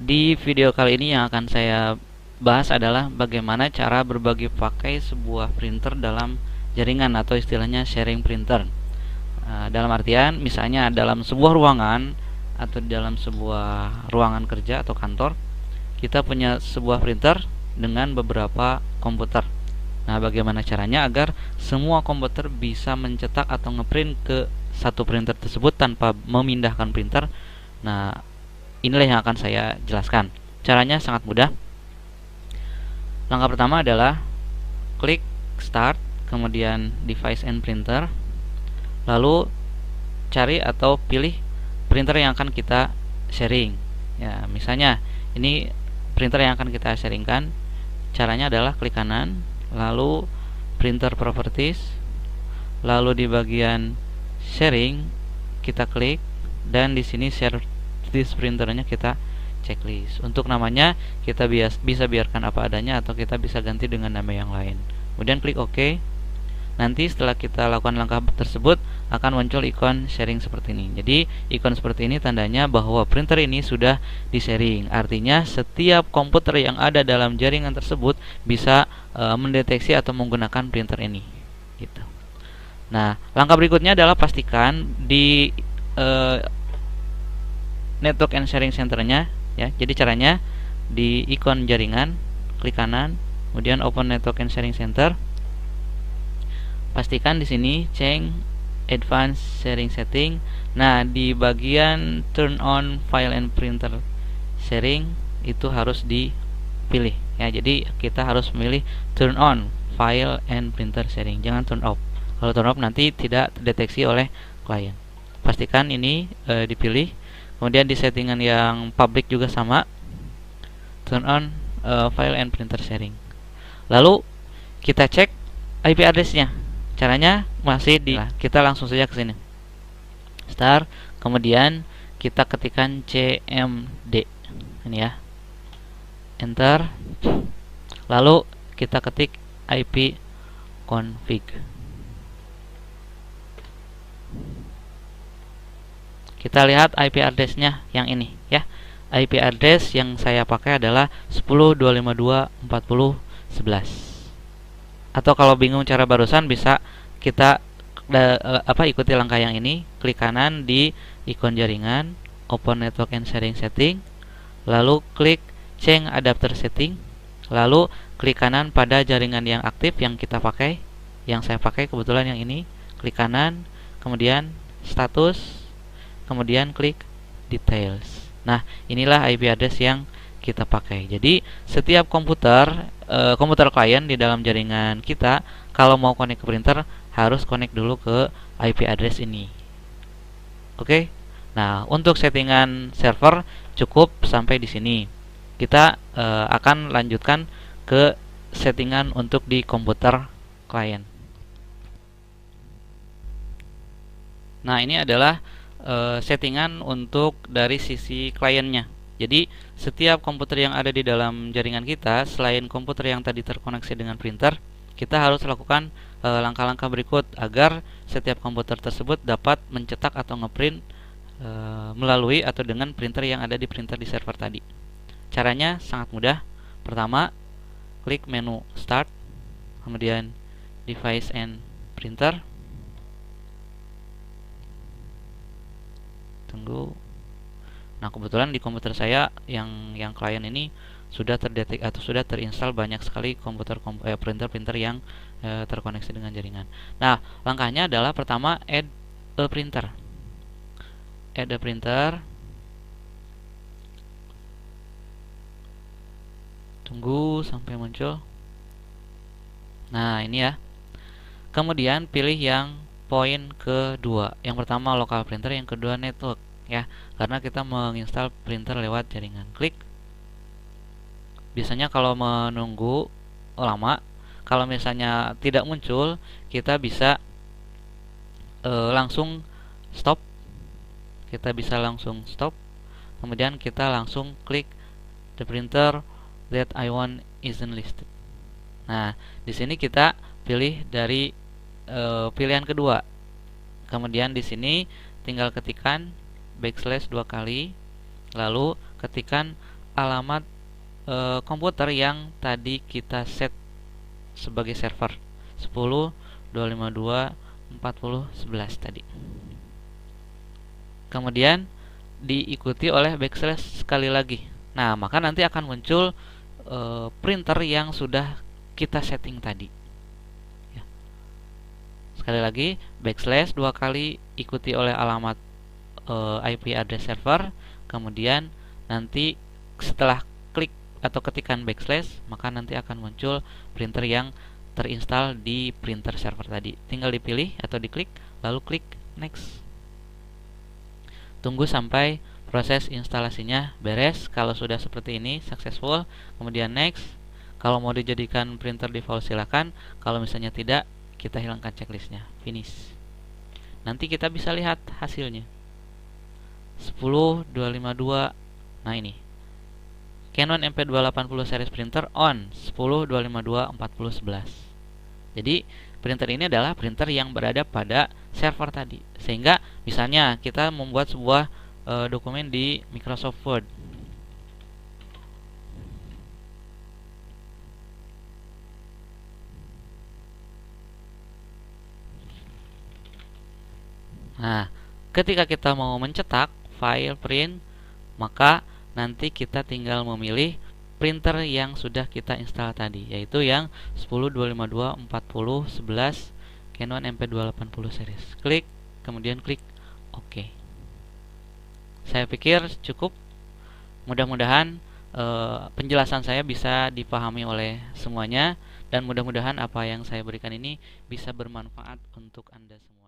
Di video kali ini yang akan saya bahas adalah bagaimana cara berbagi pakai sebuah printer dalam jaringan atau istilahnya sharing printer. Dalam artian misalnya dalam sebuah ruangan atau dalam sebuah ruangan kerja atau kantor, kita punya sebuah printer dengan beberapa komputer. Nah, bagaimana caranya agar semua komputer bisa mencetak atau ngeprint ke satu printer tersebut tanpa memindahkan printer? Nah, inilah yang akan saya jelaskan. Caranya sangat mudah. Langkah pertama adalah klik Start, kemudian Device and Printer, lalu cari atau pilih printer yang akan kita sharing. Ya, misalnya ini printer yang akan kita sharingkan. Caranya adalah klik kanan, lalu Printer Properties, lalu di bagian Sharing kita klik, dan di sini Share this printernya kita checklist. Untuk namanya kita bisa biarkan apa adanya atau kita bisa ganti dengan nama yang lain. Kemudian klik OK. Nanti setelah kita lakukan langkah tersebut akan muncul ikon sharing seperti ini. Jadi ikon seperti ini tandanya bahwa printer ini sudah di-sharing. Artinya setiap komputer yang ada dalam jaringan tersebut bisa mendeteksi atau menggunakan printer ini. Gitu. Nah, langkah berikutnya adalah pastikan di network and sharing centernya, ya. Jadi caranya di ikon jaringan klik kanan, kemudian open network and sharing center. Pastikan di sini change advanced sharing setting. Nah, di bagian turn on file and printer sharing itu harus dipilih, ya. Jadi kita harus memilih turn on file and printer sharing, jangan turn off. Kalau turn off nanti tidak terdeteksi oleh klien. Pastikan ini dipilih. Kemudian di settingan yang public juga sama, turn on file and printer sharing. Lalu kita cek IP address-nya. Caranya masih kita langsung saja ke sini. Start, kemudian kita ketikkan cmd. Ini ya. Enter. Lalu kita ketik IP config. Kita lihat IP address-nya yang ini, ya. IP address yang saya pakai adalah 10.252.40.11. Atau kalau bingung cara barusan bisa kita ikuti langkah yang ini, klik kanan di ikon jaringan, open network and sharing setting, lalu klik change adapter setting, lalu klik kanan pada jaringan yang aktif yang kita pakai. Yang saya pakai kebetulan yang ini, klik kanan, kemudian status, kemudian klik details. Nah, inilah IP address yang kita pakai. Jadi setiap komputer klien di dalam jaringan kita kalau mau connect ke printer harus connect dulu ke IP address ini. Oke. Nah, untuk settingan server cukup sampai di sini. Kita akan lanjutkan ke settingan untuk di komputer klien. Nah, ini adalah settingan untuk dari sisi kliennya. Jadi setiap komputer yang ada di dalam jaringan kita, selain komputer yang tadi terkoneksi dengan printer, kita harus lakukan langkah-langkah berikut agar setiap komputer tersebut dapat mencetak atau ngeprint melalui atau dengan printer yang ada di printer di server tadi. Caranya sangat mudah. Pertama, klik menu Start, kemudian Device and Printer. Tunggu. Nah, kebetulan di komputer saya yang klien ini sudah terdetek atau sudah terinstall banyak sekali printer-printer yang terkoneksi dengan jaringan. Nah, langkahnya adalah pertama add a printer. Add a printer. Tunggu sampai muncul. Nah, ini ya. Kemudian pilih yang poin kedua. Yang pertama local printer, yang kedua network, ya, karena kita menginstal printer lewat jaringan. Klik. Biasanya kalau menunggu lama, kalau misalnya tidak muncul, kita bisa langsung stop. Kita bisa langsung stop. Kemudian kita langsung klik the printer that I want isn't listed. Nah, di sini kita pilih dari pilihan kedua. Kemudian di sini tinggal ketikkan backslash 2 kali, lalu ketikkan alamat komputer yang tadi kita set sebagai server 10.252.40.11 tadi. Kemudian diikuti oleh backslash sekali lagi. Nah, maka nanti akan muncul printer yang sudah kita setting tadi. Ya. Sekali lagi, backslash 2 kali ikuti oleh alamat IP address server. Kemudian nanti setelah klik atau ketikan backslash, maka nanti akan muncul printer yang terinstall di printer server tadi. Tinggal dipilih atau diklik, lalu klik next. Tunggu sampai proses instalasinya beres. Kalau sudah seperti ini, successful, kemudian next. Kalau mau dijadikan printer default silakan. Kalau misalnya tidak, kita hilangkan checklistnya, finish. Nanti kita bisa lihat hasilnya 10.252. Nah ini Canon MP280 series printer on 10.252.40.11. Jadi printer ini adalah printer yang berada pada server tadi. Sehingga misalnya kita membuat sebuah dokumen di Microsoft Word. Nah, ketika kita mau mencetak file print, maka nanti kita tinggal memilih printer yang sudah kita install tadi, yaitu yang 10.252.40.11 Canon MP280 series. Klik, kemudian klik OK. Saya pikir cukup. Mudah-mudahan penjelasan saya bisa dipahami oleh semuanya, dan mudah-mudahan apa yang saya berikan ini bisa bermanfaat untuk Anda semua.